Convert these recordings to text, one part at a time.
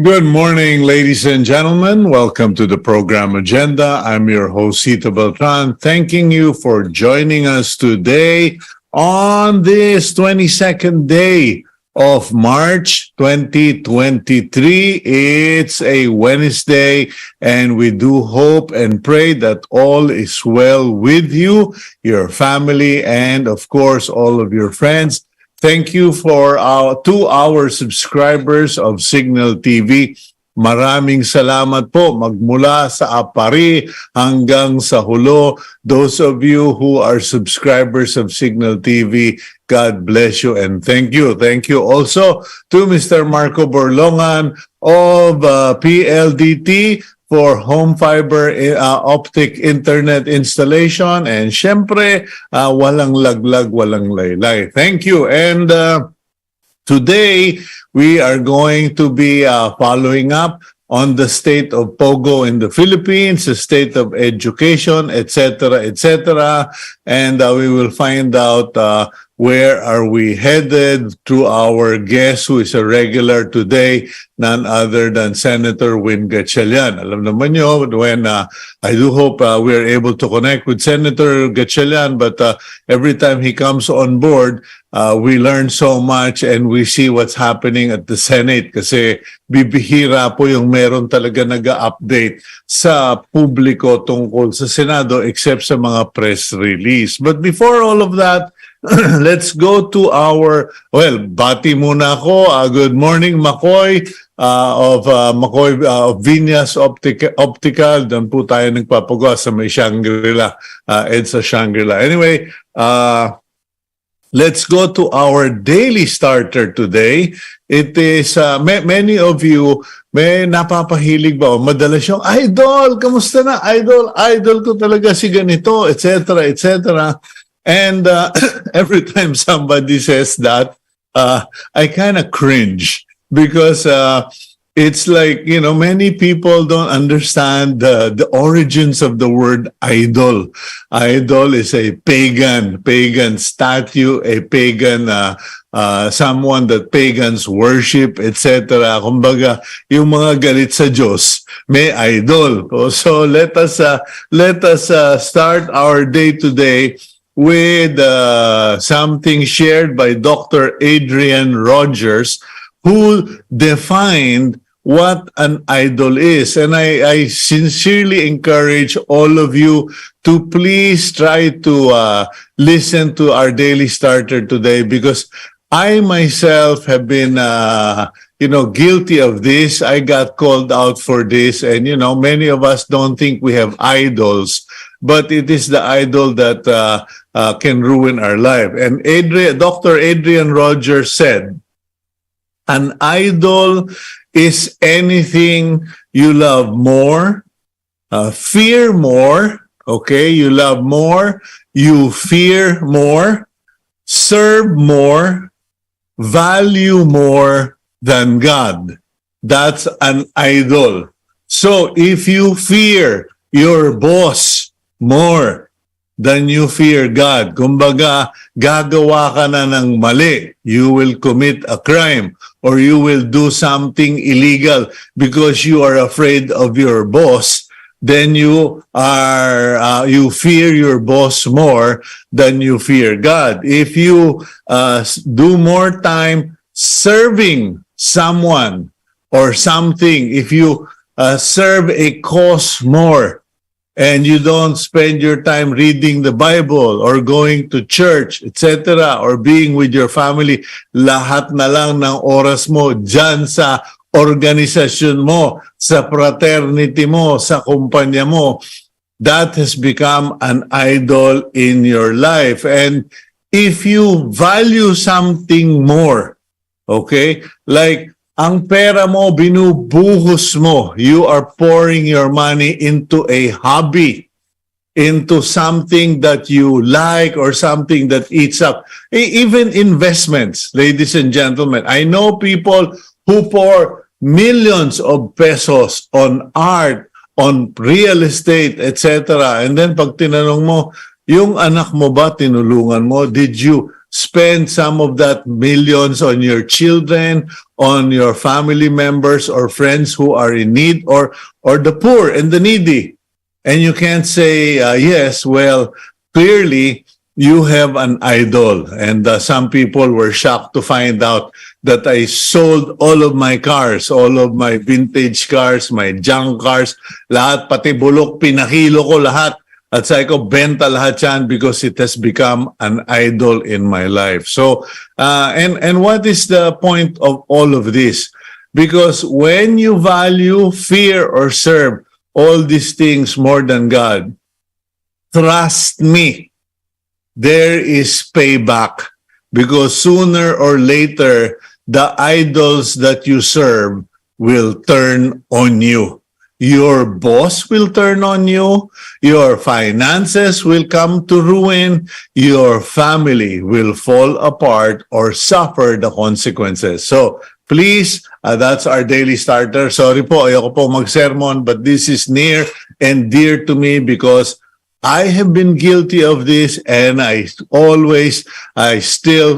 Good morning, ladies and gentlemen. Welcome to the program agenda. I'm your host, Cito Beltran, thanking you for joining us today on this 22nd day of March 2023. It's a Wednesday, and we do hope and pray that all is well with you, your family, and of course, all of your friends. Thank you to our subscribers of Cignal TV. Maraming salamat po magmula sa Apari hanggang sa Hulo. Those of you who are subscribers of Cignal TV, God bless you and thank you. Thank you also to Mr. Marco Borlongan of PLDT for home fiber optic internet installation, and syempre walang laglag, walang laylay. Thank you. And today we are going to be following up on the state of POGO in the Philippines, the state of education, etc., etc. And we will find out where are we headed through our guest who is a regular today, none other than Senator Win Gatchalian. Alam naman nyo, when I do hope we are able to connect with Senator Gatchalian, but every time he comes on board, we learn so much and we see what's happening at the Senate kasi bibihira po yung meron talaga nag-update sa publiko tungkol sa Senado except sa mga press release. But before all of that, let's go to our, bati muna ako. Good morning, Makoy, of Vinyas Optical. Doon po tayo nagpapagawa sa may Shangri-La, EDSA Shangri-La. Anyway, let's go to our daily starter today. It is, many of you, may napapahilig ba? Madalas yung, idol, kamusta na? Idol ko talaga si ganito, etc., etc. And every time somebody says that, I kind of cringe because it's like, you know, many people don't understand the origins of the word idol. Idol is a pagan statue, a pagan someone that pagans worship, etc. Kumbaga, yung mga galit sa Diyos, may idol. So let us start our day today with something shared by Dr. Adrian Rogers, who defined what an idol is. And I sincerely encourage all of you to please try to listen to our daily starter today, because I myself have been guilty of this. I got called out for this, and many of us don't think we have idols, but it is the idol that can ruin our life. And Dr. Adrian Rogers said, an idol is anything you love more, fear more, okay? You love more, you fear more, serve more, value more than God. That's an idol. So if you fear your boss more than you fear God, kumbaga, gagawa ka na ng mali, you will commit a crime or you will do something illegal because you are afraid of your boss, then you fear your boss more than you fear God. If you do more time serving someone or something, if you serve a cause more, and you don't spend your time reading the Bible or going to church, etc., or being with your family, lahat na lang ng oras mo dyan sa organisasyon mo, sa fraternity mo, sa kumpanya mo, that has become an idol in your life. And if you value something more, okay, like ang pera mo, binubuhos mo. You are pouring your money into a hobby, into something that you like or something that eats up. Even investments, ladies and gentlemen. I know people who pour millions of pesos on art, on real estate, etc. And then pag tinanong mo, yung anak mo ba tinulungan mo? Did you spend some of that millions on your children, on your family members or friends who are in need, or the poor and the needy. And you can't say, yes, well, clearly you have an idol. And some people were shocked to find out that I sold all of my cars, all of my vintage cars, my junk cars, lahat, pati bulok, pinahilo ko lahat. At sabi ko, benta lahat yan because it has become an idol in my life. So, and what is the point of all of this? Because when you value, fear, or serve all these things more than God, trust me, there is payback. Because sooner or later, the idols that you serve will turn on you. Your boss will turn on you. Your finances will come to ruin. Your family will fall apart or suffer the consequences. So please, that's our daily starter. Sorry po, ayoko po mag-sermon, but this is near and dear to me because I have been guilty of this, and I still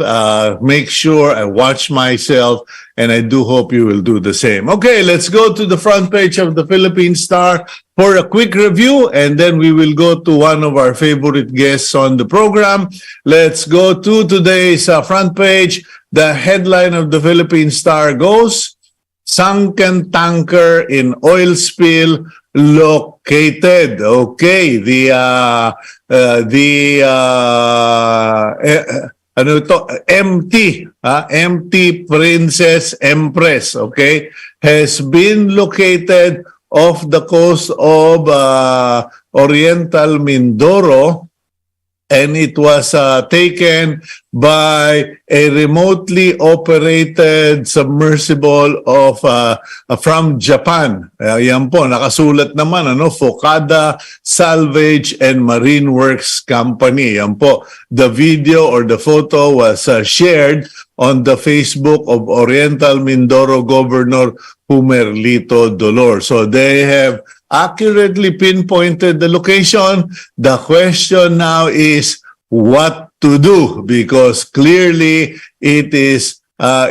make sure I watch myself, and I do hope you will do the same. Okay, let's go to the front page of the Philippine Star for a quick review, and then we will go to one of our favorite guests on the program. Let's go to today's front page. The headline of the Philippine Star goes, "Sunken tanker in oil spill located." Okay, MT Princess Empress, okay, has been located off the coast of Oriental Mindoro, and it was taken by a remotely operated submersible of from Japan. Yan po, nakasulat naman, Focada Salvage and Marine Works Company. Yan po, the video or the photo was shared on the Facebook of Oriental Mindoro Governor Humerlito Dolor. So they have accurately pinpointed the location. The question now is what to do, because clearly it is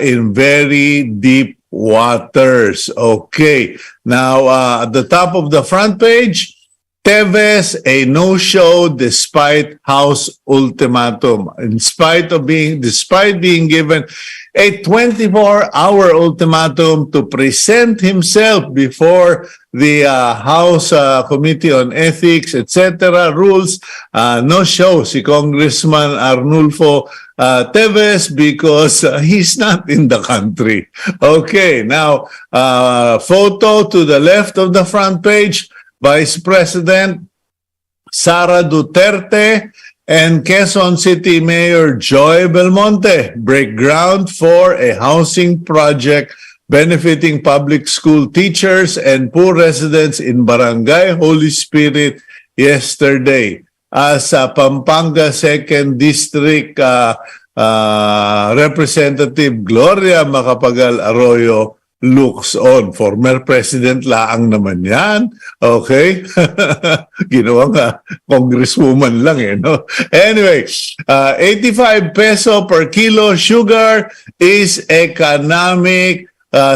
in very deep waters. Okay, now at the top of the front page, Teves, a no-show despite House ultimatum. Despite being given a 24-hour ultimatum to present himself before the House Committee on Ethics, etc. rules, no-show si Congressman Arnulfo Teves because he's not in the country. Okay, now photo to the left of the front page, Vice President Sara Duterte and Quezon City Mayor Joy Belmonte break ground for a housing project benefiting public school teachers and poor residents in Barangay Holy Spirit yesterday. As Pampanga 2nd District Representative Gloria Macapagal Arroyo looks on. Former President laang naman yan. Okay? Ginawa nga, congresswoman lang no? Anyway, 85 peso per kilo sugar is economic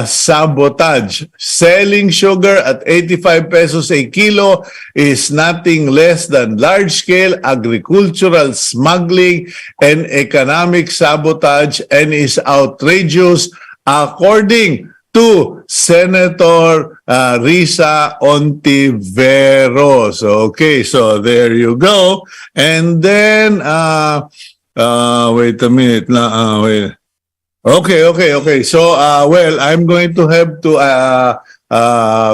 sabotage. Selling sugar at 85 pesos a kilo is nothing less than large-scale agricultural smuggling and economic sabotage and is outrageous according to Senator Risa Ontiveros. Okay, so there you go. And then, wait a minute. Wait. Okay. So, well, I'm going to have to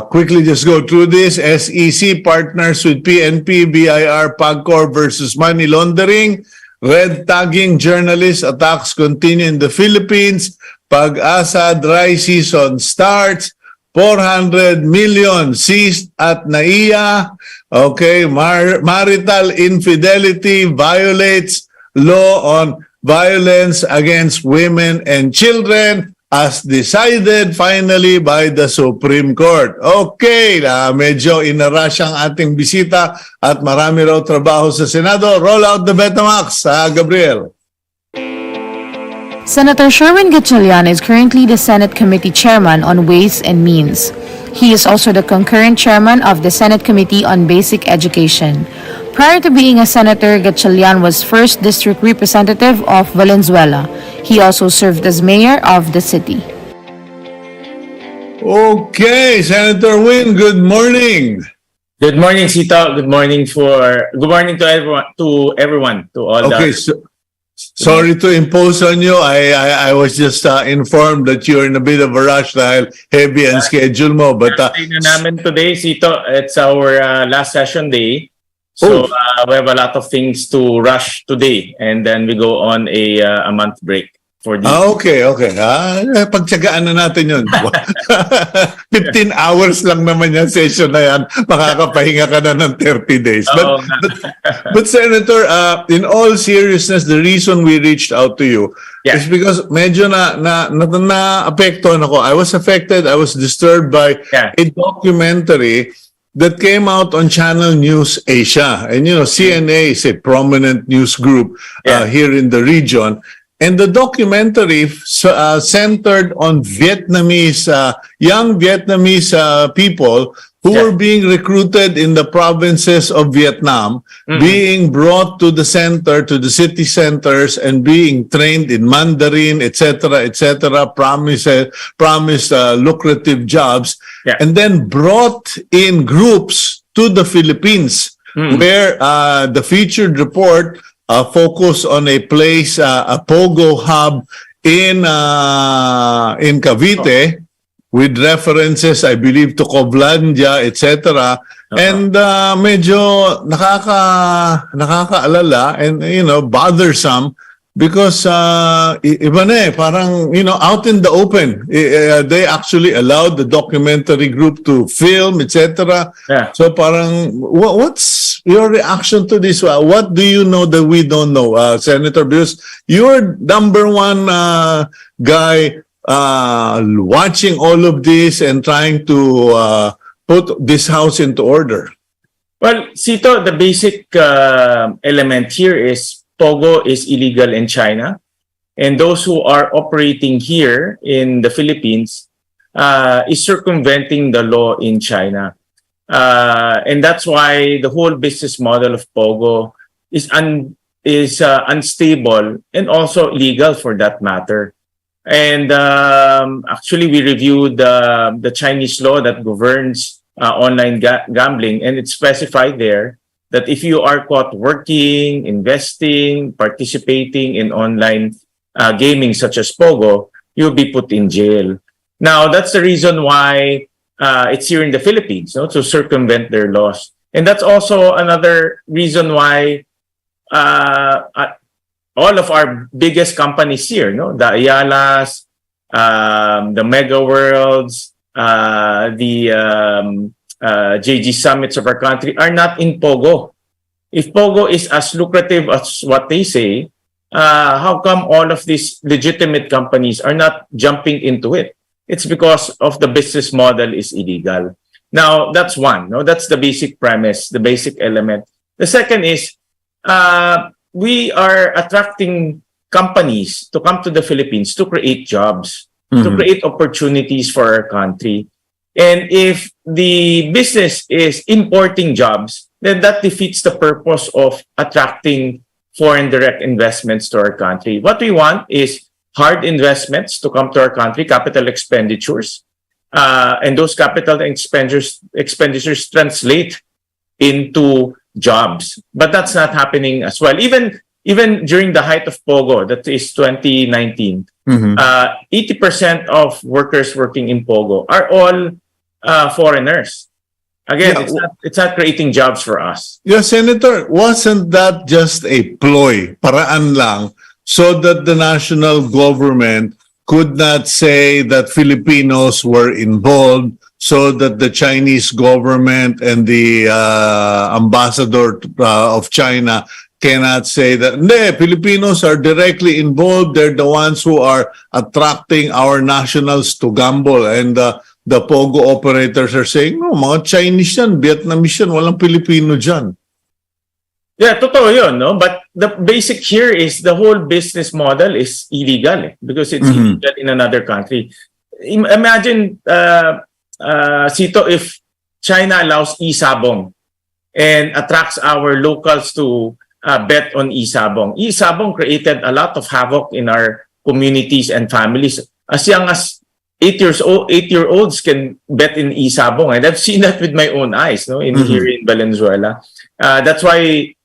quickly just go through this. SEC partners with PNP, BIR, PAGCOR versus money laundering. Red tagging journalists attacks continue in the Philippines. Pag-asa dry season starts. 400 million seized at NAIA. Okay, marital infidelity violates law on violence against women and children as decided finally by the Supreme Court. Okay, medyo inarush ang ating bisita at marami raw trabaho sa Senado. Roll out the Betamax, Gabriel. Senator Sherwin Gatchalian is currently the Senate Committee Chairman on Ways and Means. He is also the concurrent chairman of the Senate Committee on Basic Education. Prior to being a senator, Gatchalian was 1st District Representative of Valenzuela. He also served as mayor of the city. Okay, Senator Win, good morning. Good morning, Cito. Good morning to everyone, to all Okay, sorry to impose on you. I was just informed that you're in a bit of a rush dahil heavy ang schedule mo. But namin today, Cito, it's our last session day. So we have a lot of things to rush today, and then we go on a month break for this. Okay. Pagtsagaan na natin yun. 15 hours lang naman yung session na yan. Makakapahinga ka na ng 30 days. But Senator, in all seriousness, the reason we reached out to you is because medyo na-apektuhan ako. I was affected, I was disturbed by a documentary that came out on Channel News Asia. And CNA is a prominent news group here in the region. And the documentary centered on Vietnamese, young Vietnamese people who were being recruited in the provinces of Vietnam, being brought to the center, to the city centers, and being trained in Mandarin, etc., promised lucrative jobs, and then brought in groups to the Philippines, where the featured report focus on a place, a POGO hub in Cavite, with references, I believe, to Coblandia, etc. And medyo nakakaalala and bothersome because iba na parang out in the open. They actually allowed the documentary group to film, etc. So parang what's your reaction to this? What do you know that we don't know, Senator? Because you're number one guy watching all of this and trying to put this house into order. Well, Cito, the basic element here is POGO is illegal in China, and those who are operating here in the Philippines is circumventing the law in China. And that's why the whole business model of POGO is unstable and also illegal for that matter. And actually, we reviewed the Chinese law that governs online gambling, and it's specified there that if you are caught working, investing, participating in online gaming such as POGO, you'll be put in jail. Now, that's the reason why it's here in the Philippines, to circumvent their laws. And that's also another reason why all of our biggest companies here, the Ayalas, the Mega Worlds, the JG Summits of our country are not in POGO. If POGO is as lucrative as what they say, how come all of these legitimate companies are not jumping into it? It's because of the business model is illegal. Now, that's one. That's the basic premise, the basic element. The second is we are attracting companies to come to the Philippines to create jobs, to create opportunities for our country. And if the business is importing jobs, then that defeats the purpose of attracting foreign direct investments to our country. What we want is hard investments to come to our country, capital expenditures, and those capital expenditures translate into jobs. But that's not happening as well. Even during the height of POGO, that is 2019, 80% of workers working in POGO are all foreigners. Again, it's not creating jobs for us. Yeah, Senator, wasn't that just a ploy, paraan lang, so that the national government could not say that Filipinos were involved, so that the Chinese government and the ambassador of China cannot say that, Filipinos are directly involved. They're the ones who are attracting our nationals to gamble. And the POGO operators are saying, no, mga Chinese yan, Vietnamese yan, walang Pilipino dyan. Yeah, totoo yun, no? But the basic here is the whole business model is illegal because it's illegal in another country. Imagine, Sito, if China allows e-sabong and attracts our locals to bet on e-sabong. E-sabong created a lot of havoc in our communities and families. As young as 8-year-olds can bet in e-sabong, and I've seen that with my own eyes, no, here in Valenzuela. That's why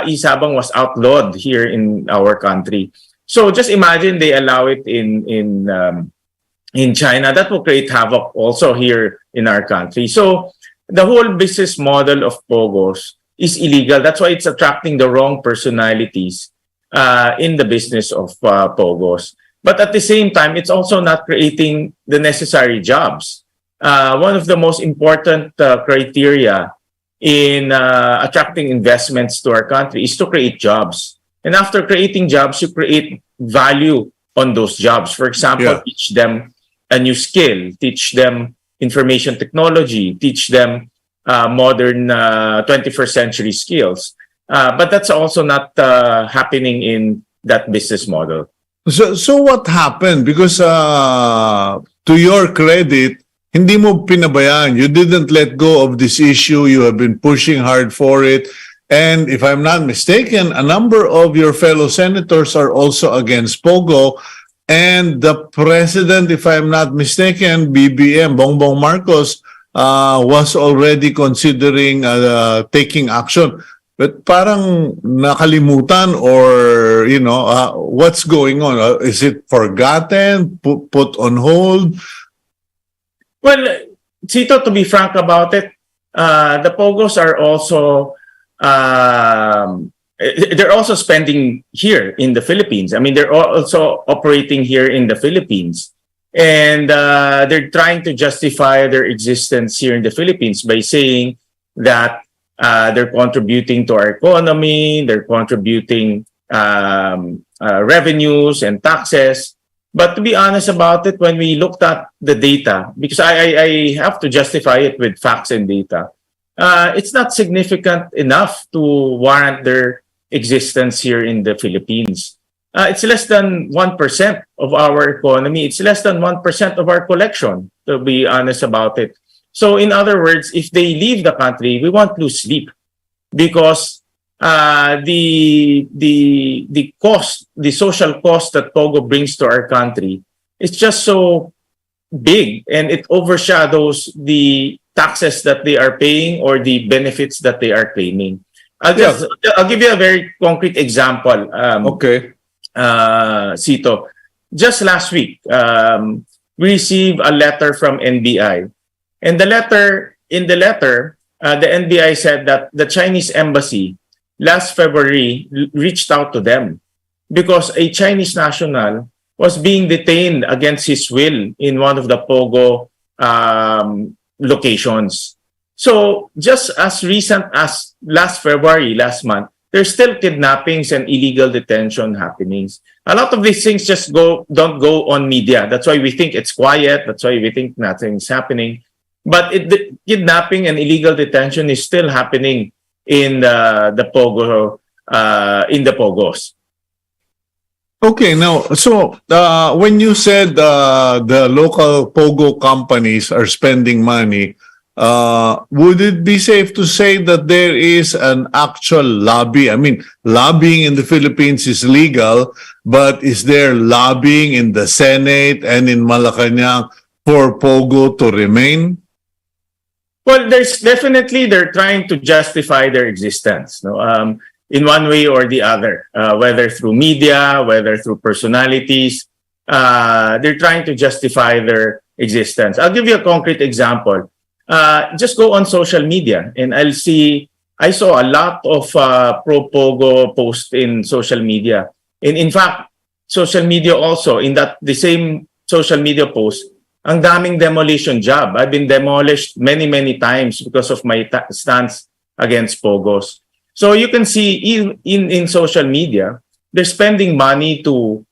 e-sabong was outlawed here in our country. So just imagine they allow it in China. That will create havoc also here in our country. So the whole business model of POGOs is illegal. That's why it's attracting the wrong personalities in the business of POGOs. But at the same time, it's also not creating the necessary jobs. One of the most important criteria in attracting investments to our country is to create jobs. And after creating jobs, you create value on those jobs. For example, teach them a new skill, teach them information technology, teach them modern 21st century skills. But that's also not happening in that business model. So what happened? Because to your credit, hindi mo pinabayaan. You didn't let go of this issue. You have been pushing hard for it. And if I'm not mistaken, a number of your fellow senators are also against POGO. And the president, if I'm not mistaken, BBM, Bongbong Marcos, was already considering taking action. But parang nakalimutan or, what's going on? Is it forgotten, put on hold? Well, Cito, to be frank about it, the POGOs are also, they're also spending here in the Philippines. I mean, they're also operating here in the Philippines. And they're trying to justify their existence here in the Philippines by saying that they're contributing to our economy, they're contributing revenues and taxes. But to be honest about it, when we looked at the data, because I have to justify it with facts and data, it's not significant enough to warrant their existence here in the Philippines. It's less than 1% of our economy. It's less than 1% of our collection, to be honest about it. So in other words, if they leave the country, we won't lose sleep because the cost, the social cost that POGO brings to our country is just so big, and it overshadows the taxes that they are paying or the benefits that they are claiming. I'll give you a very concrete example. Cito, just last week, we received a letter from NBI, and in the letter, the NBI said that the Chinese embassy last February reached out to them because a Chinese national was being detained against his will in one of the POGO locations. So just as recent as last February, last month, there's still kidnappings and illegal detention happenings. A lot of these things just don't go on media. That's why we think it's quiet. That's why we think nothing's happening. But the kidnapping and illegal detention is still happening in the POGOs. Okay, now, so when you said the local POGO companies are spending money, would it be safe to say that there is an actual lobby? I mean, lobbying in the Philippines is legal, but is there lobbying in the Senate and in Malacanang for POGO to remain? Well, they're trying to justify their existence, no? In one way or the other, whether through media, whether through personalities, they're trying to justify their existence. I'll give you a concrete example. Just go on social media and I saw a lot of pro-POGO posts in social media. And in fact, social media also, in the same social media post, ang daming demolition job. I've been demolished many, many times because of my stance against POGOs. So you can see in social media, they're spending money to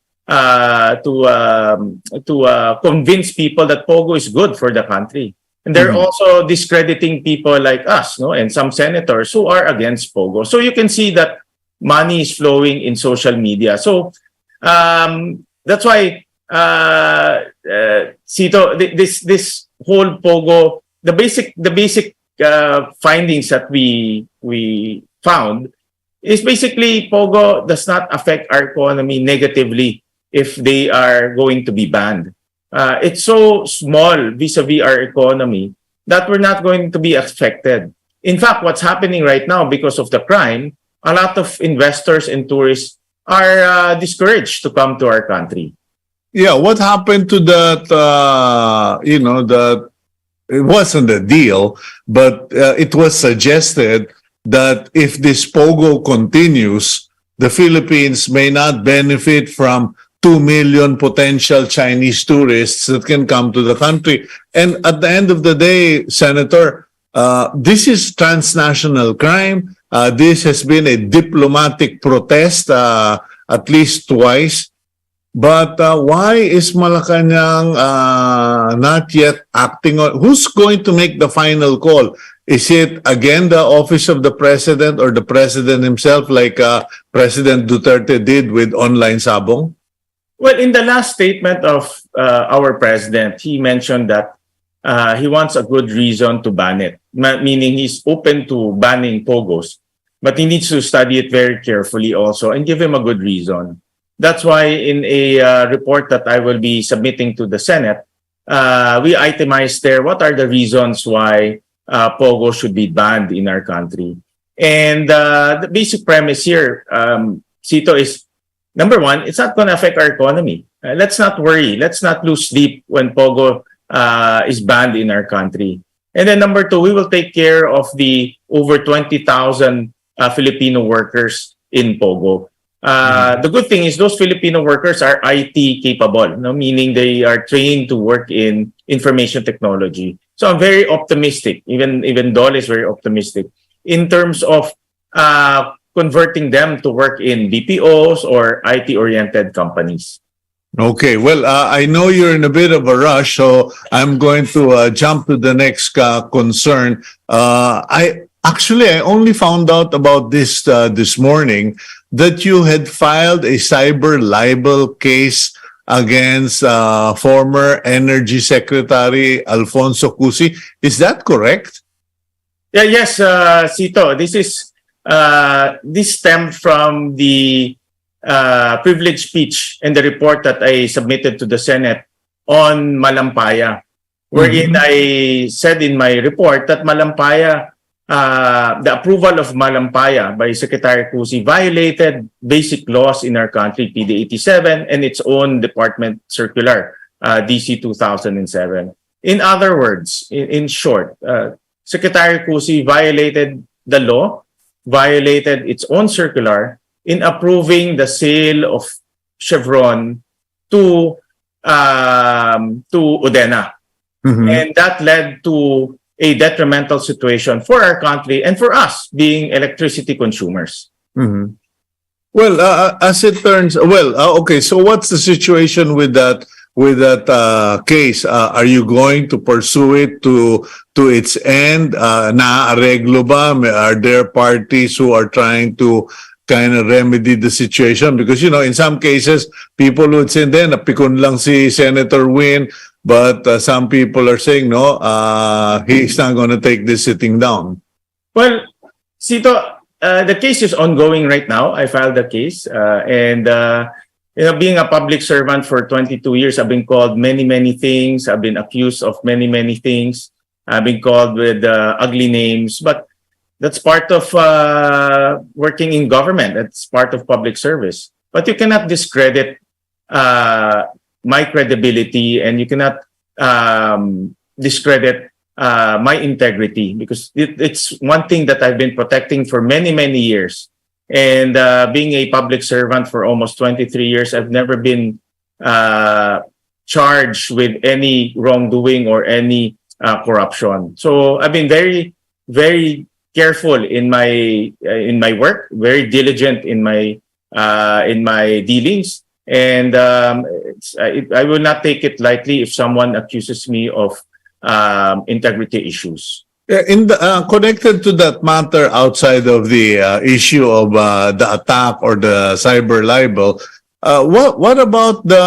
convince people that POGO is good for the country. And they're also discrediting people like us, no, and some senators who are against POGO. So you can see that money is flowing in social media. So that's why Cito, this whole POGO, the basic findings that we found is basically POGO does not affect our economy negatively if they are going to be banned. It's so small vis-a-vis our economy that we're not going to be affected. In fact, what's happening right now because of the crime, a lot of investors and tourists are discouraged to come to our country. Yeah, what happened to that, it wasn't a deal, but it was suggested that if this POGO continues, the Philippines may not benefit from 2 million potential Chinese tourists that can come to the country. And at the end of the day, Senator, this is transnational crime. This has been a diplomatic protest at least twice. But why is Malacanang not yet acting on? Who's going to make the final call? Is it again the office of the president or the president himself, like President Duterte did with online sabong? Well, in the last statement of our president, he mentioned that he wants a good reason to ban it, meaning he's open to banning POGOs, but he needs to study it very carefully also and give him a good reason. That's why in a report that I will be submitting to the Senate, we itemized there what are the reasons why POGO should be banned in our country. And the basic premise here, Cito, is number one, it's not going to affect our economy. Let's not worry. Let's not lose sleep when POGO is banned in our country. And then number two, we will take care of the over 20,000 Filipino workers in POGO. The good thing is those Filipino workers are IT capable, meaning they are trained to work in information technology. So I'm very optimistic, even Dole is very optimistic, in terms of converting them to work in BPOs or IT-oriented companies. Okay, well, I know you're in a bit of a rush, so I'm going to jump to the next concern. I only found out about this this morning, that you had filed a cyber libel case against former Energy Secretary Alfonso Cusi. Is that correct? Yeah, yes, Cito. This stemmed from the privilege speech and the report that I submitted to the Senate on Malampaya, wherein I said in my report that Malampaya, the approval of Malampaya by Secretary Cusi violated basic laws in our country, PD 87, and its own department circular, DC 2007. In other words, in short, Secretary Cusi violated the law, violated its own circular in approving the sale of Chevron to Udena. And that led to a detrimental situation for our country and for us being electricity consumers. Well, as it turns, okay. So, what's the situation with that case? Are you going to pursue it to its end? Na-areglo ba? Are there parties who are trying to kind of remedy the situation? Because in some cases, people would say, "Then napikon lang si Senator Win." But some people are saying, no, he's not going to take this sitting down. Well, Cito, the case is ongoing right now. I filed the case. And being a public servant for 22 years, I've been called many, many things. I've been accused of many, many things. I've been called with ugly names. But that's part of working in government. That's part of public service. But you cannot discredit my credibility, and you cannot discredit my integrity, because it's one thing that I've been protecting for many, many years. And being a public servant for almost 23 years, I've never been charged with any wrongdoing or any corruption. So I've been very, very careful in my work, very diligent in my dealings. And I will not take it lightly if someone accuses me of integrity issues. In the, connected to that matter outside of the issue of the attack or the cyber libel, what about the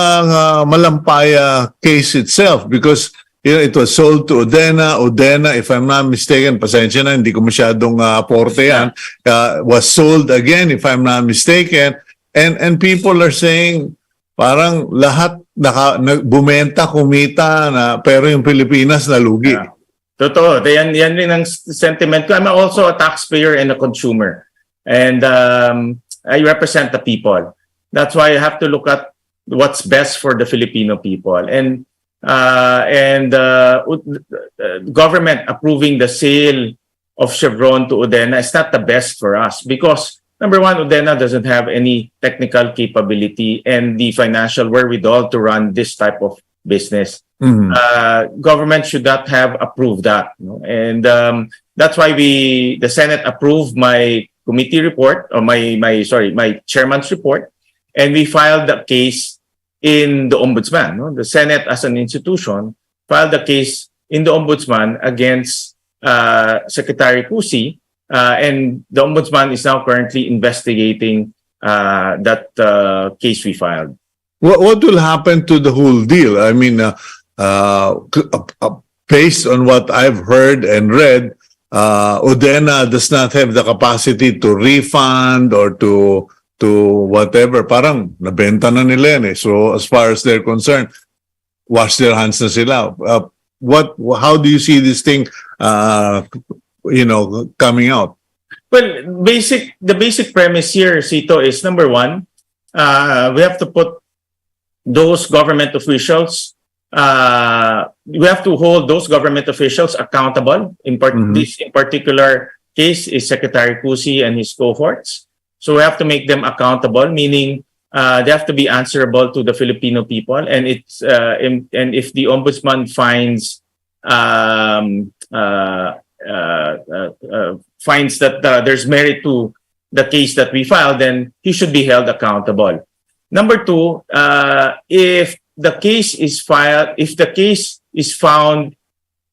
Malampaya case itself? Because it was sold to Udena. Udena, if I'm not mistaken, pasensya na, hindi ko masyadong porte yan, was sold again, if I'm not mistaken. And people are saying, parang lahat bumenta, kumita, pero yung Pilipinas nalugi. Yeah. Totoo. Yan rin ang sentiment ko. I'm also a taxpayer and a consumer. And I represent the people. That's why I have to look at what's best for the Filipino people. And government approving the sale of Chevron to Udena is not the best for us because, number one, Udena doesn't have any technical capability and the financial wherewithal to run this type of business. Mm-hmm. Government should not have approved that. And that's why the Senate approved my committee report, or my chairman's report, and we filed the case in the Ombudsman. The Senate as an institution filed a case in the Ombudsman against Secretary Cusi, and the Ombudsman is now currently investigating that case we filed. What will happen to the whole deal? I mean, based on what I've heard and read, Udena does not have the capacity to refund or to whatever. Parang nabenta na nila yan eh. So as far as they're concerned, wash their hands na sila. How do you see this thing, coming out? Well, the basic premise here, Cito, is number one, we have to put those government officials, we have to hold those government officials accountable. This in particular case is Secretary Cusi and his cohorts. So we have to make them accountable, meaning they have to be answerable to the Filipino people. And it's and if the ombudsman finds that there's merit to the case that we filed, then he should be held accountable. Number two, if the case is found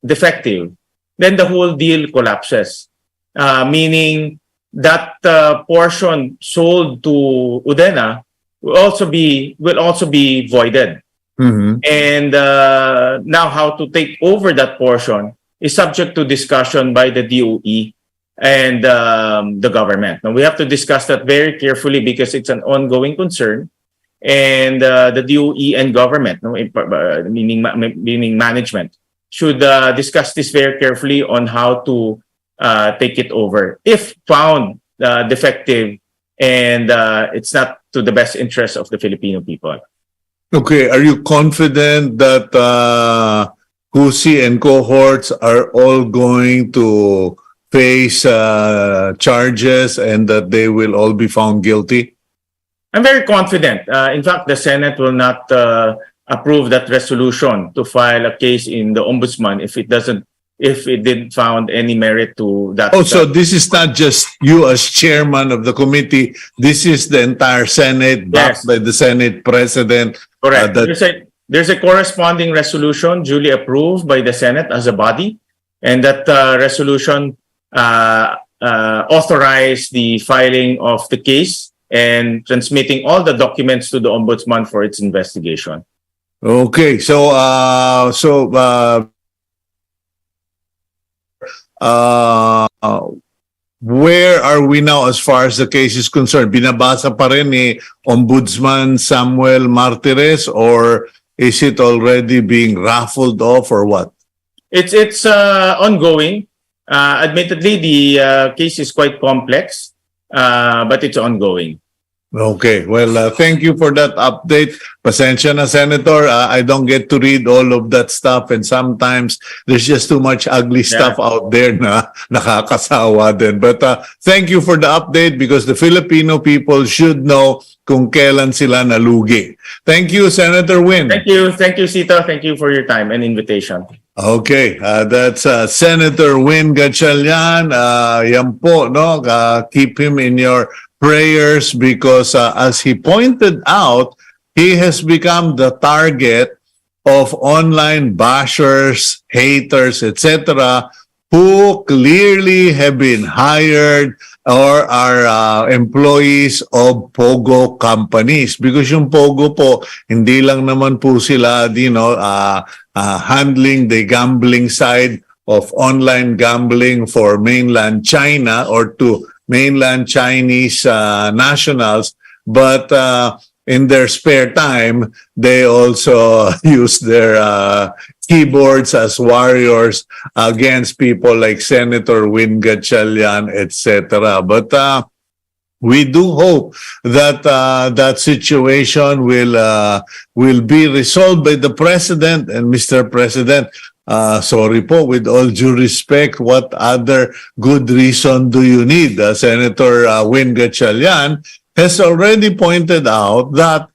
defective, then the whole deal collapses. Meaning that portion sold to Udena will also be voided. Mm-hmm. And now how to take over that portion is subject to discussion by the DOE and the government. Now we have to discuss that very carefully because it's an ongoing concern. And the DOE and government, meaning management, should discuss this very carefully on how to take it over if found defective and it's not to the best interest of the Filipino people. Okay, are you confident that Cusi and cohorts are all going to face charges and that they will all be found guilty? I'm very confident. In fact, the Senate will not approve that resolution to file a case in the Ombudsman if it didn't found any merit to that. Oh, so this is not just you as chairman of the committee. This is the entire Senate, backed by the Senate President. Correct. There's a corresponding resolution duly approved by the Senate as a body, and that resolution authorized the filing of the case and transmitting all the documents to the Ombudsman for its investigation. Okay, so where are we now as far as the case is concerned? Binabasa pa rin ni Ombudsman Samuel Martires, or is it already being raffled off, or what? It's ongoing. Admittedly, the case is quite complex, but it's ongoing. Okay, well, thank you for that update. Pasensya na, Senator. I don't get to read all of that stuff, and sometimes there's just too much ugly stuff out there na nakakasawa din. But thank you for the update because the Filipino people should know kung kailan sila nalugi. Thank you, Senator Win. Thank you, Cito. Thank you for your time and invitation. Okay, that's Senator Win Gatchalian. Yan po, no? Keep him in your prayers because as he pointed out, he has become the target of online bashers, haters, etc., who clearly have been hired or are employees of POGO companies. Because yung POGO po, hindi lang naman po sila, handling the gambling side of online gambling for mainland China or to mainland Chinese nationals, but in their spare time, they also use their keyboards as warriors against people like Senator Win Gatchalian, etc. But we do hope that that situation will be resolved by the President. And Mr. President, sorry po, with all due respect, what other good reason do you need? Senator Win Gatchalian has already pointed out that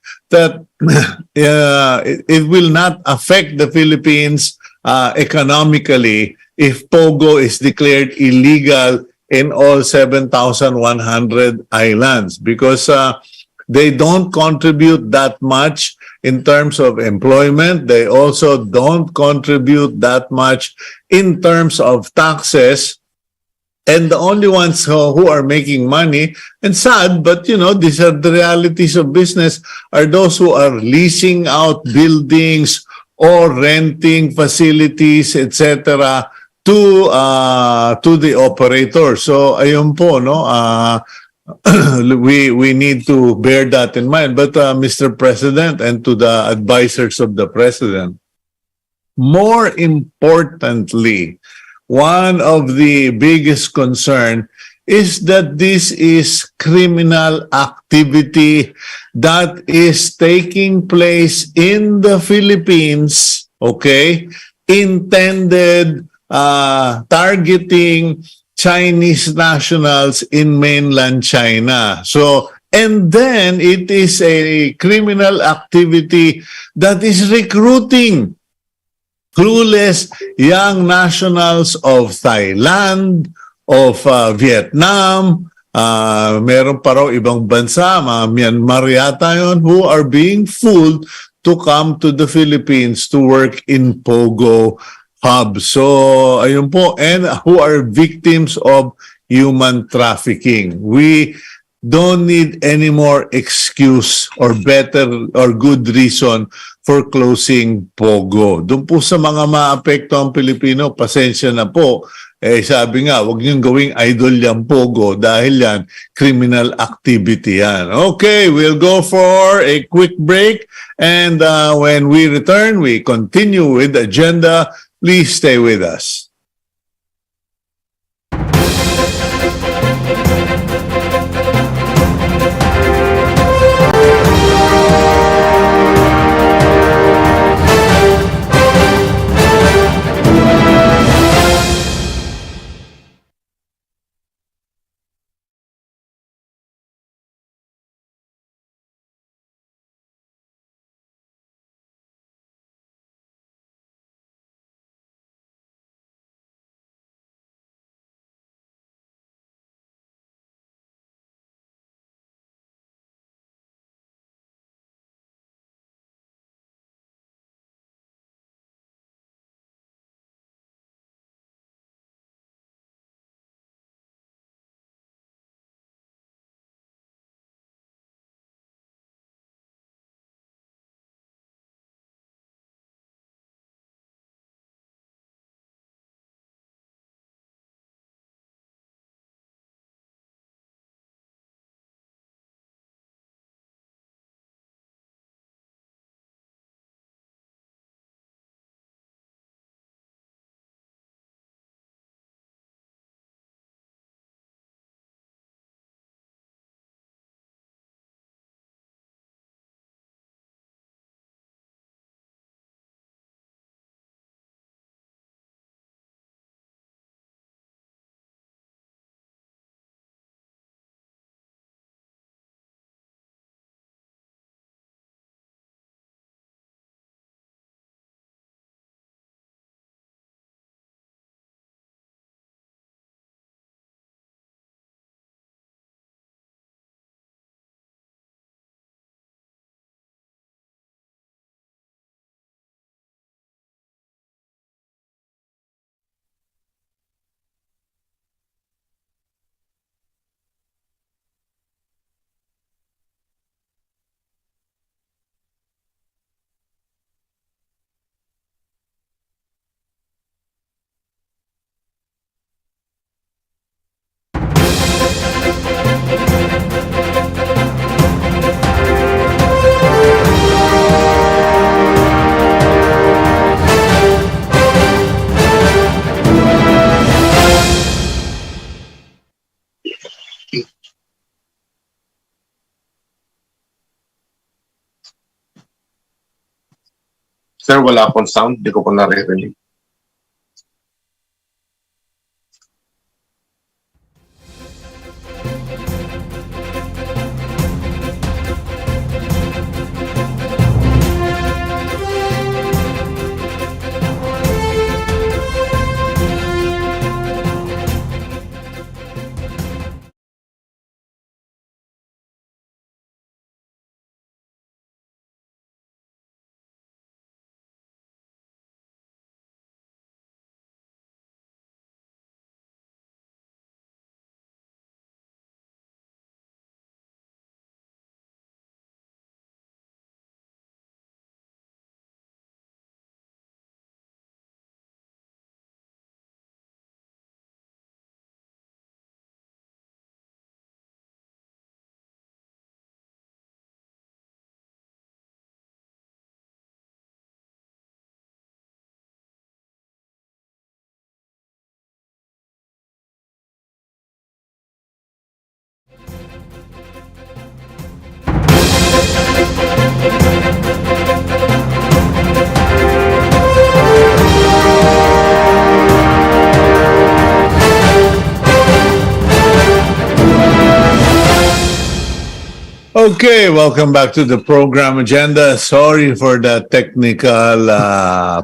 it will not affect the Philippines economically if POGO is declared illegal in all 7,100 islands, because they don't contribute that much in terms of employment. They also don't contribute that much in terms of taxes. And the only ones who are making money, and sad, but these are the realities of business, are those who are leasing out buildings or renting facilities, etc., to the operator. So ayun po, no, we need to bear that in mind. But Mr. President, and to the advisors of the President, more importantly, one of the biggest concern is that this is criminal activity that is taking place in the Philippines, okay, intended targeting Chinese nationals in mainland China. So, and then it is a criminal activity that is recruiting clueless young nationals of Thailand, of Vietnam, meron pa raw ibang bansa, mga Myanmar yata yun, who are being fooled to come to the Philippines to work in POGO hubs. So, ayun po, and who are victims of human trafficking. We don't need any more excuse or better or good reason for closing POGO. Doon po sa mga maapekto ang Pilipino, pasensya na po. Sabi nga, huwag niyong gawing idol yung POGO dahil yan, criminal activity yan. Okay, we'll go for a quick break. And when we return, we continue with the agenda. Please stay with us. Sir, wala pong sound. Di ko po naririnig. Okay, welcome back to the program agenda. Sorry for the technical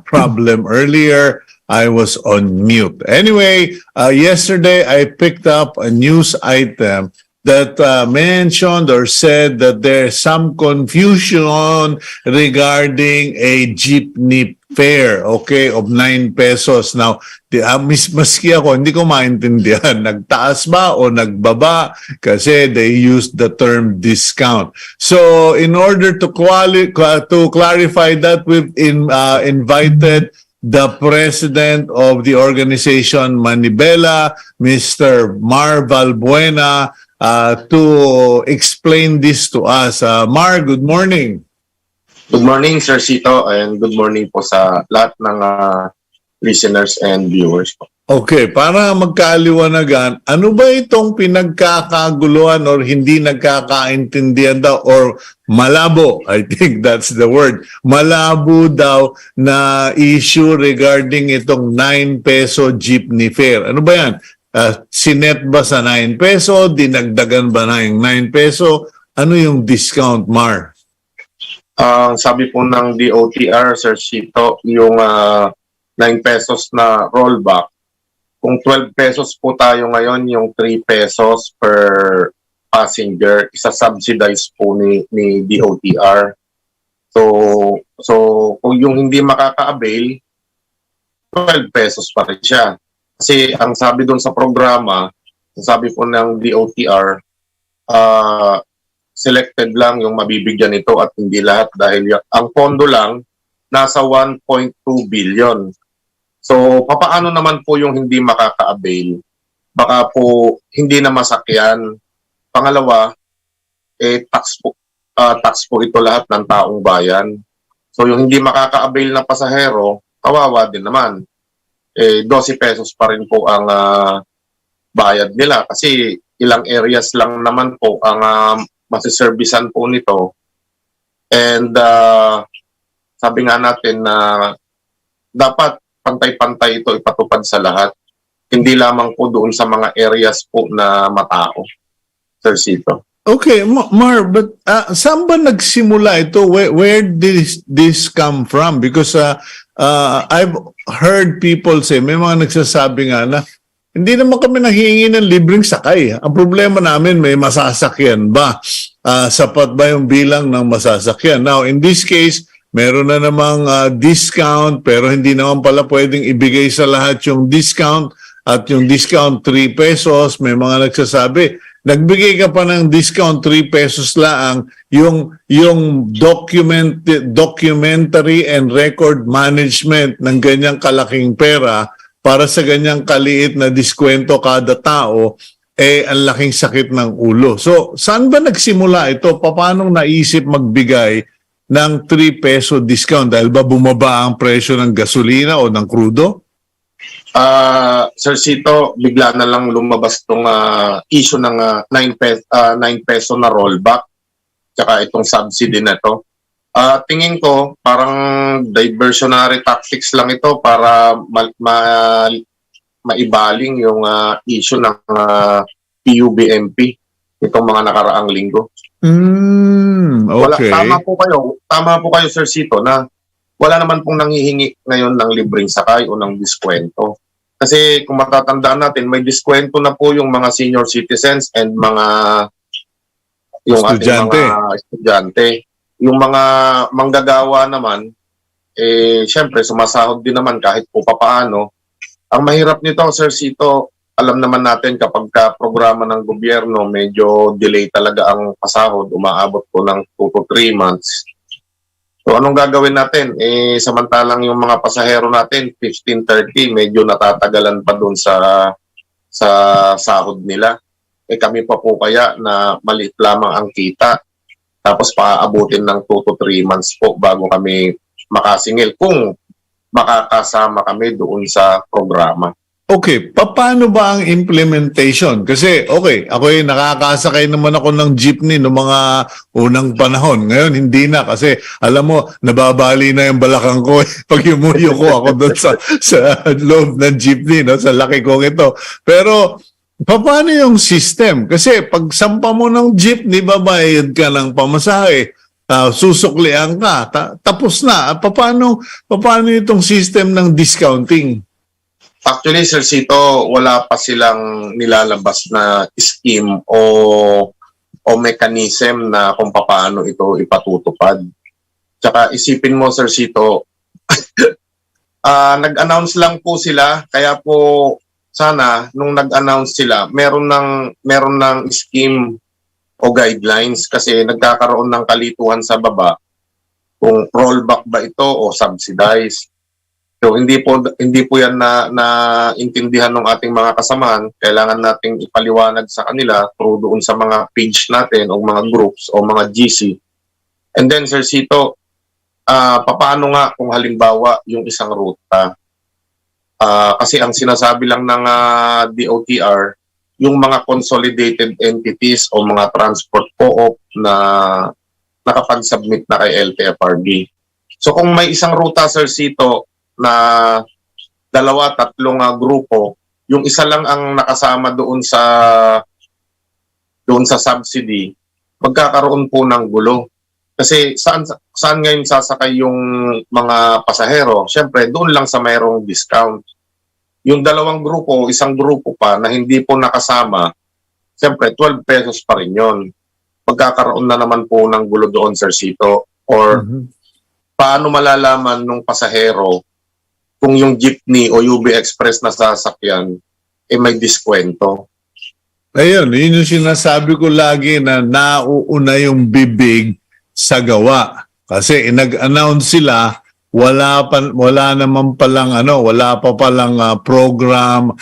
problem earlier. I was on mute. Anyway, yesterday I picked up a news item that mentioned or said that there's some confusion regarding a jeepney fare, okay, of 9 pesos. Now, maski ako, hindi ko maintindihan. Nagtaas ba o nagbaba? Kasi they used the term discount. So, in order to clarify that, we've invited the president of the organization Manibela, Mr. Mar Valbuena, to explain this to us. Mar, good morning. Good morning, Sir Cito, and good morning po sa lahat ng listeners and viewers po. Okay, para magkaliwanagan, ano ba itong pinagkakaguluhan or hindi nagkakaintindihan daw or malabo? I think that's the word. Malabo daw na issue regarding itong 9 peso jeepney fare. Ano ba yan? Sinet ba sa 9 peso? Dinagdagan ba na yung 9 peso? Ano yung discount, Mar? Sabi po ng DOTR, Sir Cito, yung 9 pesos na rollback, kung 12 pesos po tayo ngayon, yung 3 pesos per passenger, isa-subsidize po ni DOTR. So kung yung hindi makaka-avail, 12 pesos pa rin siya. Kasi ang sabi doon sa programa, sabi po ng DOTR, selected lang yung mabibigyan nito at hindi lahat dahil ang pondo lang nasa 1.2 billion. So, papaano naman po yung hindi makaka-avail? Baka po hindi na masakyan. Pangalawa, tax po ito lahat ng taong bayan. So, yung hindi makaka-avail na pasahero, kawawa din naman. 12 pesos pa rin po ang bayad nila kasi ilang areas lang naman po ang masiservisan po nito. And sabi nga natin na dapat pantay-pantay ito ipatupad sa lahat. Hindi lamang po doon sa mga areas po na matao. Sir Cito. Okay, Mar, but saan ba nagsimula ito? Where did this come from? Because I've heard people say, may mga nagsasabi nga na, hindi naman kami nanghihingi ng libreng sakay. Ang problema namin, may masasakyan ba? Sapat ba yung bilang ng masasakyan? Now, in this case, meron na namang discount, pero hindi naman pala pwedeng ibigay sa lahat yung discount. At yung discount, 3 pesos. May mga nagsasabi, nagbigay ka pa ng discount, 3 pesos lang. Yung documentary and record management ng ganyang kalaking pera, para sa ganyang kaliit na diskwento kada tao, ang laking sakit ng ulo. So, saan ba nagsimula ito? Paano naisip magbigay ng 3 peso discount? Dahil ba bumaba ang presyo ng gasolina o ng krudo? Sir Cito, bigla na lang lumabas itong issue ng 9 peso na rollback, tsaka itong subsidy na ito. Tingin ko parang diversionary tactics lang ito para maibaling yung issue ng PUBMP itong mga nakaraang linggo. Okay. Tama po kayo Sir Cito na wala naman pong nanghihingi ngayon ng libreng sakay o ng diskwento. Kasi kung matatandaan natin, may diskwento na po yung mga senior citizens and yung ating mga estudyante. Yung mga manggagawa naman, syempre sumasahod din naman kahit po papaano. Ang mahirap nito, Sir Cito, alam naman natin kapag programa ng gobyerno, medyo delay talaga ang pasahod, umaabot po ng 2 to 3 months. So anong gagawin natin? Samantalang yung mga pasahero natin, 15-30, medyo natatagalan pa dun sa sahod nila. Kami pa po kaya na maliit lamang ang kita. Tapos paabutin ng 2 to 3 months po bago kami makasingil kung makakasama kami doon sa programa. Okay, paano ba ang implementation? Kasi, okay, ako nakakasakay naman ako ng jeepney noong mga unang panahon. Ngayon, hindi na kasi, alam mo, nababali na yung balakang ko pag yumuyo ko ako doon sa loob ng jeepney, no? Sa laki kong ito. Pero, paano yung system? Kasi, pag sampa mo ng jeepney, babayad ka ng pamasahe. Susuklian ka. Tapos na. Paano itong system ng discounting? Actually, Sir Cito, wala pa silang nilalabas na scheme o mechanism na kung paano ito ipatutupad. Tsaka isipin mo, Sir Cito, nag-announce lang po sila, kaya po sana nung nag-announce sila, meron ng scheme o guidelines kasi nagkakaroon ng kalituhan sa baba kung rollback ba ito o subsidized. So hindi po yan na intindihan ng ating mga kasamahan. Kailangan nating ipaliwanag sa kanila through doon sa mga page natin o mga groups o mga GC. And then Sir Cito, paano nga kung halimbawa yung isang ruta? Kasi ang sinasabi lang ng DOTR, yung mga consolidated entities o mga transport co-op na nakapag-submit na kay LTFRB. So kung may isang ruta, Sir Cito, na 2-3 grupo, yung isa lang ang nakasama doon sa subsidy, magkakaroon po ng gulo. Kasi saan ngayon sasakay yung mga pasahero? Siyempre, doon lang sa mayroong discount. Yung 2 grupo, isang grupo pa na hindi po nakasama, siyempre 12 pesos pa rin yun. Magkakaroon na naman po ng gulo doon, Sir Cito. Or paano malalaman nung pasahero kung yung jeepney o UB Express na sasakyan may diskwento? Ayun, yun yung sinasabi ko lagi na nauuna yung bibig sa gawa. Kasi nag-announce sila, wala pa palang program,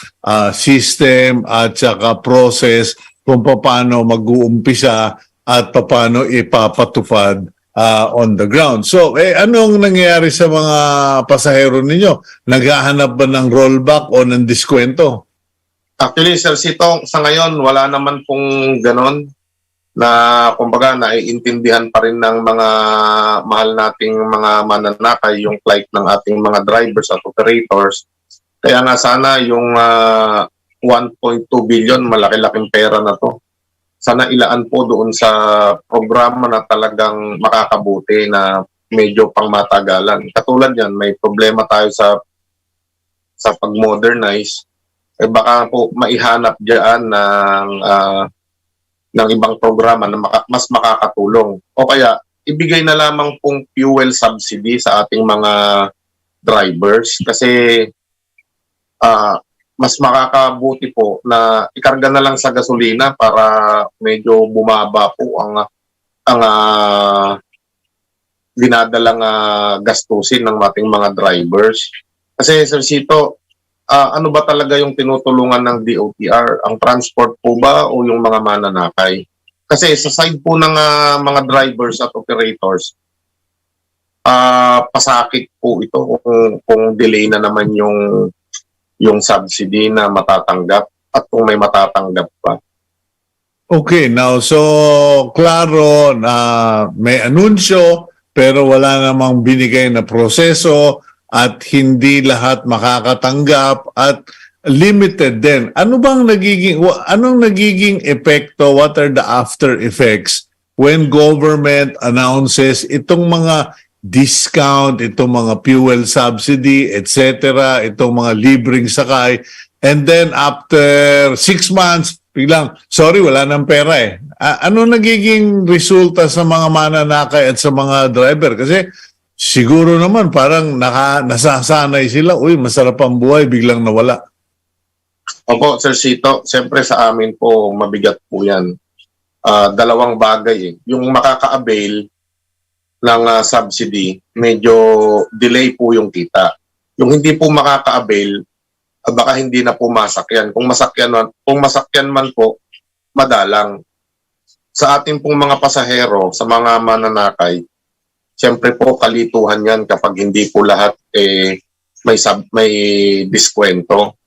system at saka process kung paano mag-uumpisa at paano ipapatupad on the ground. So, anong nangyayari sa mga pasahero ninyo? Naghahanap ba ng rollback o ng diskwento? Actually, Sir Cito, sa ngayon, wala naman pong ganon na kumbaga naiintindihan pa rin ng mga mahal nating mga mananakay yung flight ng ating mga drivers at operators. Kaya nga sana yung 1.2 billion, malaki-laking pera na to, sana ilaan po doon sa programa na talagang makakabuti na medyo pangmatagalan. Katulad yan, may problema tayo sa pag-modernize. Baka po maihanap diyan ng ibang programa na mas makakatulong. O kaya, ibigay na lamang pong fuel subsidy sa ating mga drivers kasi mas makakabuti po na ikarga na lang sa gasolina para medyo bumaba po ang dinadalang gastusin ng ating mga drivers. Kasi Sir Cito, ano ba talaga yung tinutulungan ng DOTR? Ang transport po ba o yung mga mananakay? Kasi sa side po ng mga drivers at operators, pasakit po ito kung delay na naman yung subsidy na matatanggap at kung may matatanggap pa. Okay, now so klaro na may anunsyo pero wala namang binigay na proseso at hindi lahat makakatanggap at limited din. Anong nagiging epekto, what are the after effects when government announces itong mga discount, itong mga fuel subsidy, etc., itong mga libreng sakay, and then after 6 months, biglang, sorry, wala nang pera eh. Ano nagiging resulta sa mga mananakay at sa mga driver? Kasi siguro naman parang nasasanay sila, uy, masarap ang buhay, biglang nawala. Opo, Sir Cito, siyempre sa amin po, mabigat po yan. Dalawang bagay eh. Yung makaka-avail ng subsidy, medyo delay po yung kita. Yung hindi po makaka-avail, baka hindi na po masakyan. Kung masakyan man po, madalang. Sa ating pong mga pasahero, sa mga mananakay, siyempre po kalituhan yan kapag hindi po lahat may diskwento.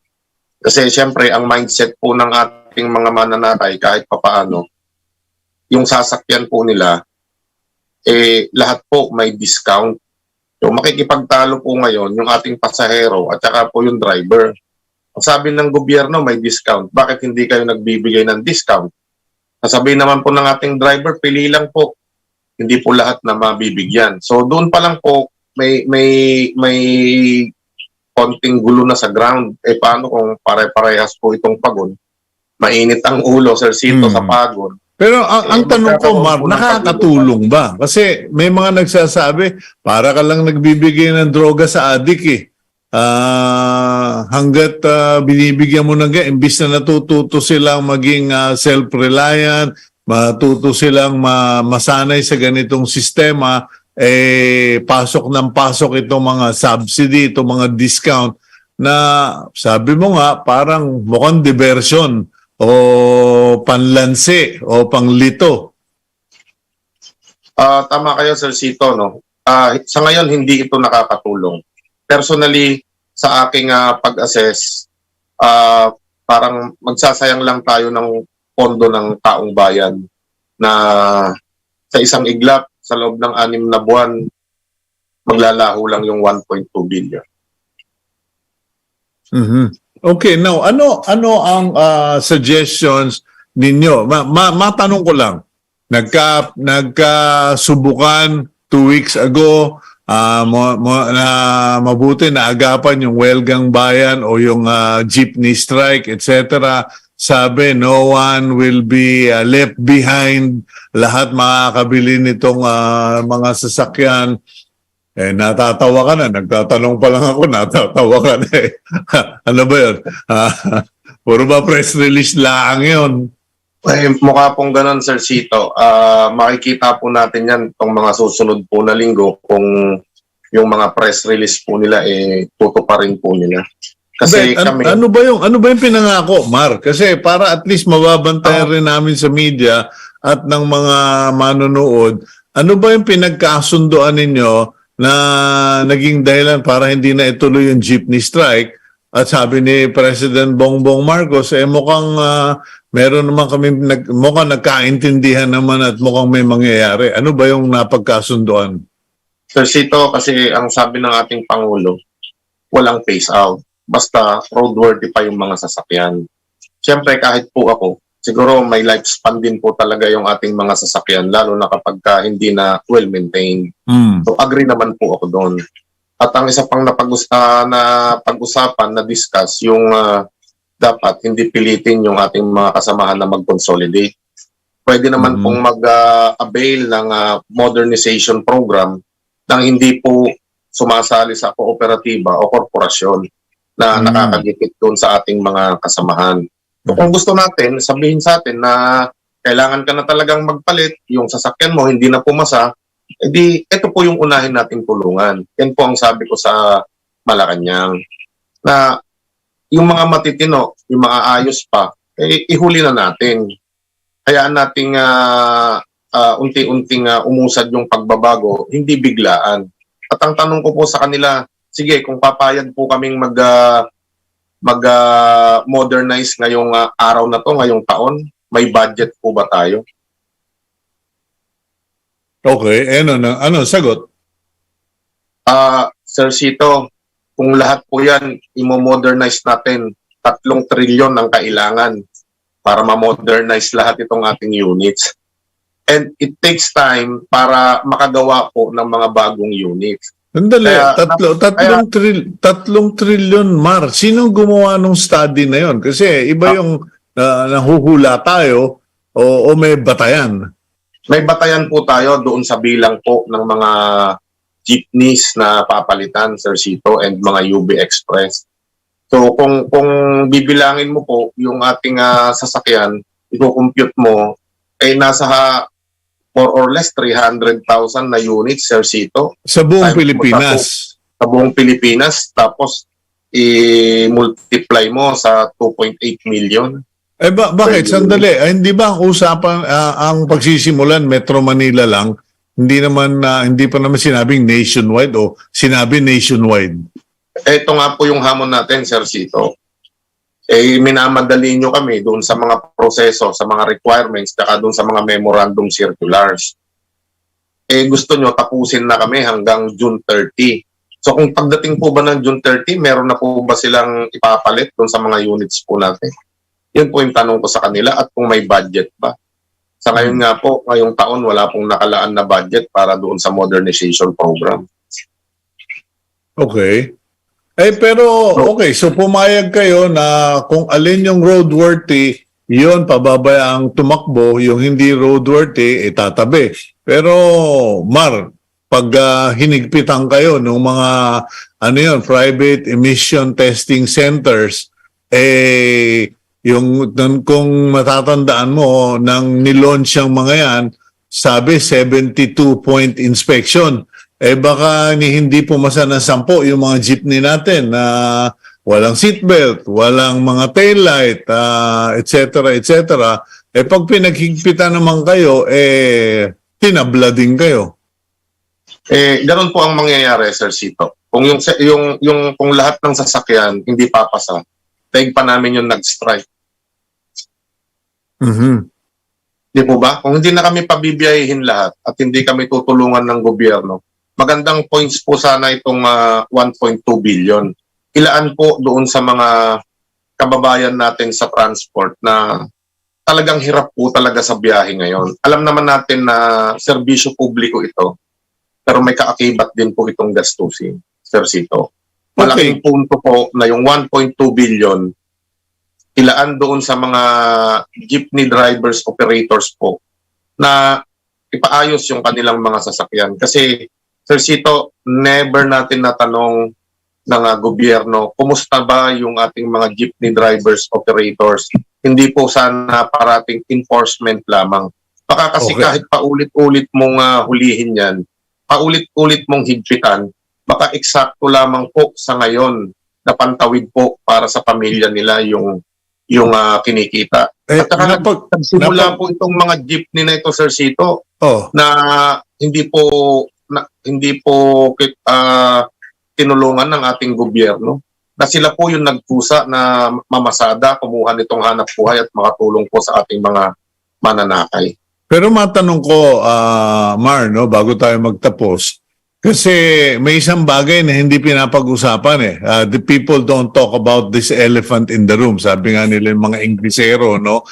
Kasi siyempre ang mindset po ng ating mga mananakay kahit papaano, yung sasakyan po nila, lahat po may discount. So makikipagtalo po ngayon yung ating pasahero at saka po yung driver. Ang sabi ng gobyerno may discount. Bakit hindi kayo nagbibigay ng discount? Sasabihin naman po ng ating driver, pili lang po. Hindi po lahat na mabibigyan. So doon pa lang po may konting gulo na sa ground. Paano kung pare-parehas po itong pagod? Mainit ang ulo, Sir Cito, sa pagod. Pero ang tanong ko, Mark, nakakatulong ba? Kasi may mga nagsasabi, para ka lang nagbibigay ng droga sa adik eh. Hanggat binibigyan mo ng imbis na natututo silang maging self-reliant, matuto silang masanay sa ganitong sistema, pasok ng pasok itong mga subsidy, itong mga discount, na sabi mo nga, parang mukhang diversion o panlanse o panglito. Tama kayo, Sir Cito, no? Sa ngayon, hindi ito nakakatulong. Personally, sa aking pag-assess, parang magsasayang lang tayo ng pondo ng taong bayan na sa isang iglap, sa loob ng 6 na buwan, maglalaho lang yung 1.2 billion. Okay, now ano ang suggestions ninyo? Matanong ko lang. Nagkasubukan 2 weeks ago, mabuti na agapan yung Welgang Bayan o yung jeepney strike, etc. Sabi, no one will be left behind. Lahat makakabili nitong mga sasakyan. Natatawa ka na. Nagtatanong pa lang ako, natatawa ka na eh. Ano ba yun? Puro ba press release lang yun? Mukha pong ganun, Sir Cito. Makikita po natin yan itong mga susunod po na linggo kung yung mga press release po nila tutuparin po nila. Kasi ano ba yung pinangako, Mark? Kasi para at least mababantayan rin namin sa media at ng mga manonood, ano ba yung pinagkasundoan ninyo na naging dahilan para hindi na ituloy yung jeepney strike? At sabi ni President Bongbong Marcos, mukhang meron naman kami, mukhang nagkaintindihan naman at mukhang may mangyayari. Ano ba yung napagkasundoan? Sir Cito, kasi ang sabi ng ating Pangulo, walang phase out. Basta roadworthy pa yung mga sasakyan. Siyempre kahit po ako, siguro may lifespan din po talaga yung ating mga sasakyan, lalo na kapag hindi na well-maintained. So agree naman po ako doon. At ang isa pang pag-usapan, na-discuss, yung dapat hindi pilitin yung ating mga kasamahan na mag-consolidate. Pwede naman pong mag-avail ng modernization program nang hindi po sumasali sa kooperatiba o korporasyon na nakakagipit doon sa ating mga kasamahan. So kung gusto natin, sabihin sa atin na kailangan ka na talagang magpalit, yung sasakyan mo hindi na pumasa, edi ito po yung unahin nating tulungan. Yan po ang sabi ko sa Malacanang, na yung mga matitino, yung mga ayos pa, ihuli na natin. Hayaan nating unti-unting umusad yung pagbabago, hindi biglaan. At ang tanong ko po sa kanila, sige, kung papayag po kaming mag-modernize ngayong araw na to, ngayong taon, may budget po ba tayo? Okay, ano sagot? Sir Cito, kung lahat po yan, imo-modernize natin, 3 trilyon ang kailangan para ma-modernize lahat itong ating units. And it takes time para makagawa po ng mga bagong units. Sandali, Kaya- 3 trilyon, Mar. Sinong gumawa ng study na yon? Kasi iba yung nahuhula tayo o may batayan. May batayan po tayo doon sa bilang po ng mga jeepneys na papalitan, Sir Cito, and mga UB Express. So kung bibilangin mo po yung ating sasakyan, i-compute mo, nasa more or less 300,000 na units, Sir Cito. Sa buong Time Pilipinas. Sa buong Pilipinas, tapos i-multiply mo sa 2.8 million. Bakit? Sandali. Hindi ba ang usapan, ang pagsisimulan, Metro Manila lang, hindi pa naman sinabing nationwide o sinabi nationwide? Ito nga po yung hamon natin, Sir Cito. Minamadali nyo kami doon sa mga proseso, sa mga requirements, saka doon sa mga memorandum circulars. Gusto nyo tapusin na kami hanggang June 30. So kung pagdating po ba ng June 30, meron na po ba silang ipapalit doon sa mga units po natin? Yun po yung tanong ko sa kanila, at kung may budget ba. Sa ngayon nga po, ngayong taon, wala pong nakalaan na budget para doon sa modernization program. Okay. Pero, okay, so pumayag kayo na kung alin yung roadworthy, yun, pababayaang tumakbo, yung hindi roadworthy, tatabi. Pero, Mar, pag hinigpitan kayo ng mga, private emission testing centers, kung matatandaan mo, nang nilaunch ang mga yan, sabi 72-point inspection. Baka hindi pumasa ng 10 yung mga jeepney natin na walang seatbelt, walang mga taillight, etc. Pag pinaghigpitan naman kayo, tinabla din kayo. Ganun po ang mangyayari, Sir Cito. Kung kung lahat ng sasakyan hindi papasa, taig pa namin yung nag-strike. Di po ba? Kung hindi na kami pabibiyahin lahat at hindi kami tutulungan ng gobyerno, magandang points po sana itong 1.2 billion. Ilaan po doon sa mga kababayan natin sa transport na talagang hirap po talaga sa biyahe ngayon. Alam naman natin na serbisyo publiko ito, pero may kaakibat din po itong gastusin, Sir Cito. Malaking punto po na yung 1.2 billion ilaan doon sa mga jeepney drivers, operators po na ipaayos yung kanilang mga sasakyan. Kasi, Sir Cito, never natin natanong ng gobyerno, kumusta ba yung ating mga jeepney drivers, operators? Hindi po sana parating enforcement lamang. Baka kasi kahit paulit-ulit mong hulihin yan, paulit-ulit mong higpitan, baka eksakto lamang po sa ngayon na pantawid po para sa pamilya nila yung kinikita. At saka nagsimula po itong mga jeepney na ito, Sir Cito, na hindi po tinulungan ng ating gobyerno, na sila po yung nagkusa na mamasada, kumuha nitong hanap buhay at makatulong po sa ating mga mananakay. Pero matanong ko, Mar, bago tayo magtapos, kasi may isang bagay na hindi pinapag-usapan the people don't talk about this elephant in the room. Sabi nga nila yung mga Inglesero, no?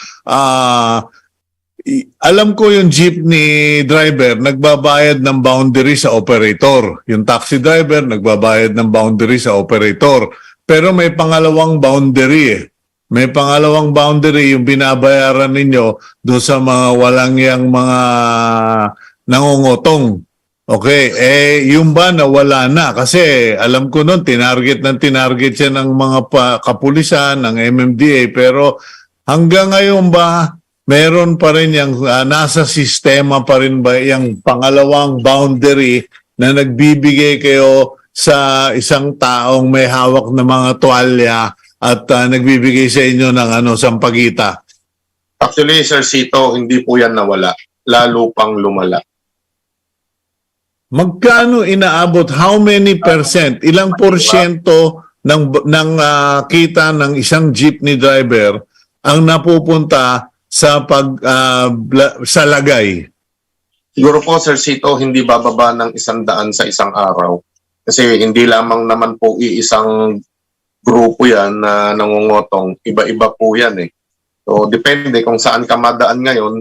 Alam ko yung jeepney driver nagbabayad ng boundary sa operator. Yung taxi driver nagbabayad ng boundary sa operator. Pero may pangalawang boundary May pangalawang boundary yung binabayaran ninyo doon sa mga walang yang mga nangungutong. Okay, yung ba nawala na? Kasi alam ko noon, tinarget siya ng mga kapulisan, ng MMDA, pero hanggang ngayon ba, meron pa rin yung nasa sistema pa rin ba yung pangalawang boundary na nagbibigay kayo sa isang taong may hawak na mga tuwalya at nagbibigay sa inyo ng sampagita? Actually, Sir Cito, hindi po yan nawala. Lalo pang lumala. Magkano inaabot? How many percent? Ilang porsyento ng kita ng isang jeepney driver ang napupunta sa sa lagay? Siguro po, Sir Cito, hindi bababa ng 100 sa isang araw. Kasi hindi lamang naman po iisang grupo yan na nangungotong. Iba-iba po yan eh. So, depende kung saan ka madaan ngayon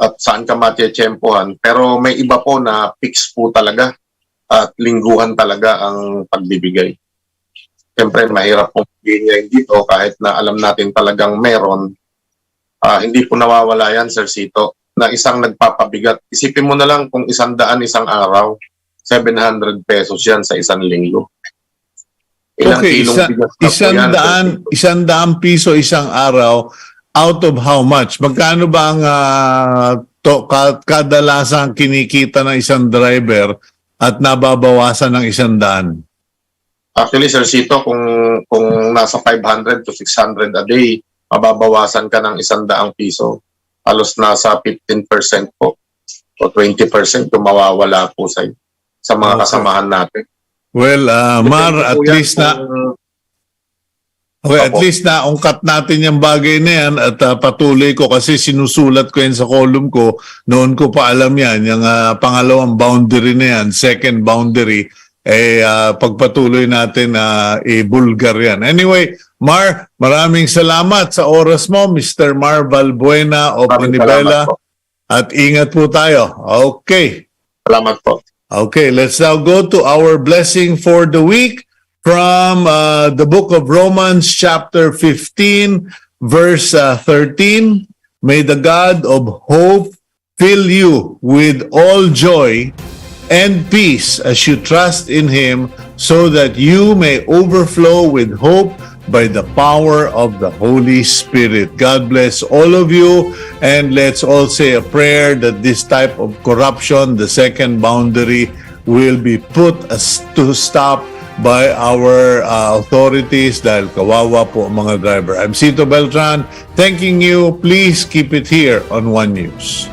at saan ka matiyempohan. Pero may iba po na fix po talaga at lingguhan talaga ang pagbibigay. Siyempre, mahirap pong ganyan dito kahit na alam natin talagang meron. Hindi po nawawala yan, Sir Cito, na isang nagpapabigat. Isipin mo na lang kung 100 isang araw, 700 pesos yan sa isang linggo. Ilang Okay, kilong bigas na po yan, Sir Cito? 100 piso isang araw, out of how much? Magkano ba ang kadalasang kinikita ng isang driver at nababawasan ng 100? Actually, Sir Cito, kung nasa 500 to 600 a day, mababawasan ka ng 100 piso. Halos nasa 15% po o 20% kung mawawala po sa mga kasamahan natin. Well, Mar, Depende at po yan least na kung- okay, at Opo. least na ungkat natin yung bagay na yan at patuloy ko kasi sinusulat ko yan sa column ko. Noon ko pa alam yan, yung pangalawang boundary na yan, second boundary, pagpatuloy natin i-bulgar yan. Anyway, Mar, maraming salamat sa oras mo, Mr. Mar Balbuena of Maraming Manibela. salamat po. At ingat po tayo. Okay. Salamat po. Okay, let's now go to our blessing for the week from the book of Romans chapter 15 verse 13. May the God of hope fill you with all joy and peace as you trust in Him, so that you may overflow with hope by the power of the Holy Spirit. God bless all of you, and let's all say a prayer that this type of corruption, the second boundary, will be put to stop by our authorities dahil kawawa po ang mga driver. I'm Cito Beltran, thanking you. Please keep it here on One News.